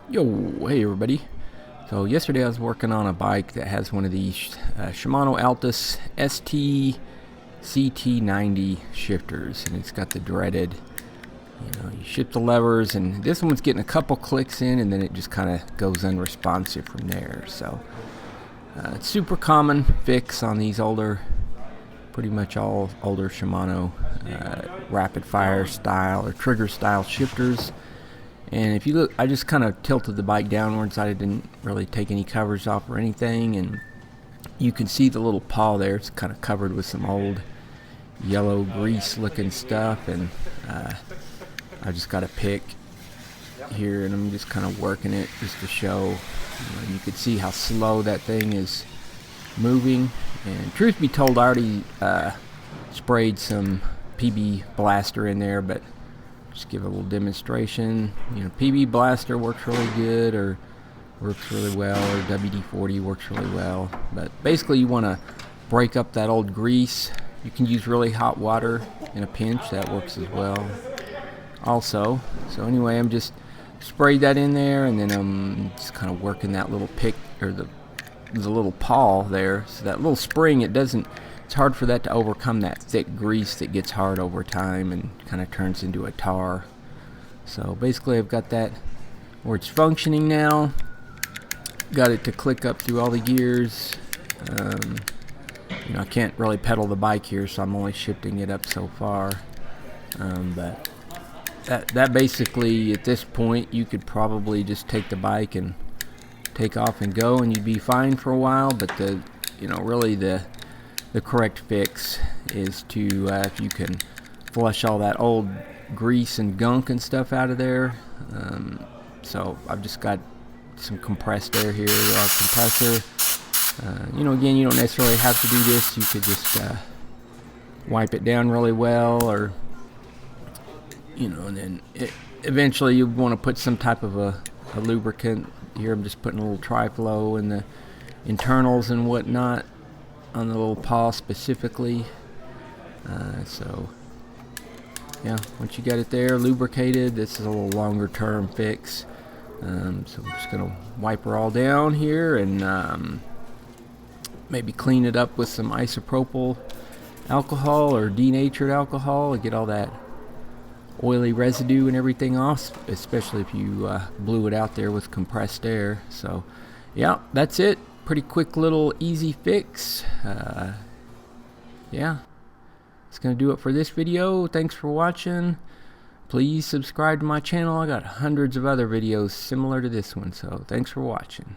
Yo, hey everybody. So yesterday I was working on a bike that has one of these Shimano Altus ST CT90 shifters, and it's got the dreaded, you shift the levers, and this one's getting a couple clicks in and then it just kind of goes unresponsive from there. So it's super common fix on these pretty much all older Shimano rapid fire style or trigger style shifters. And if you look, I just kind of tilted the bike downwards. I didn't really take any covers off or anything, and you can see the little paw there. It's kind of covered with some old yellow grease looking stuff, and I just got a pick here and I'm just kind of working it just to show. You can see how slow that thing is moving. And truth be told, I already sprayed some PB Blaster in there, but just give a little demonstration. PB Blaster works really good, or works really well, or WD-40 works really well. But basically you want to break up that old grease. You can use really hot water in a pinch, that works as well also. So anyway, I'm just sprayed that in there, and then I'm just kind of working that little pick, or the little paw there. So that little spring, it's hard for that to overcome that thick grease that gets hard over time and kind of turns into a tar. So basically I've got that where it's functioning now. Got it to click up through all the gears. I can't really pedal the bike here, so I'm only shifting it up so far. But that basically, at this point, you could probably just take the bike and take off and go, and you'd be fine for a while. But really the correct fix is to, if you can flush all that old grease and gunk and stuff out of there. So I've just got some compressed air here, compressor. Again, you don't necessarily have to do this. You could just wipe it down really well, or and then eventually you want to put some type of a lubricant. Here I'm just putting a little Tri-Flow in the internals and whatnot on the little paw specifically. So yeah, once you got it there lubricated, this is a little longer term fix. So I'm just gonna wipe her all down here and maybe clean it up with some isopropyl alcohol or denatured alcohol and get all that oily residue and everything off, especially if you blew it out there with compressed air. So yeah, that's it. Pretty quick little easy fix. Yeah, it's gonna do it for this video. Thanks for watching. Please subscribe to my channel. I got hundreds of other videos similar to this one, so thanks for watching.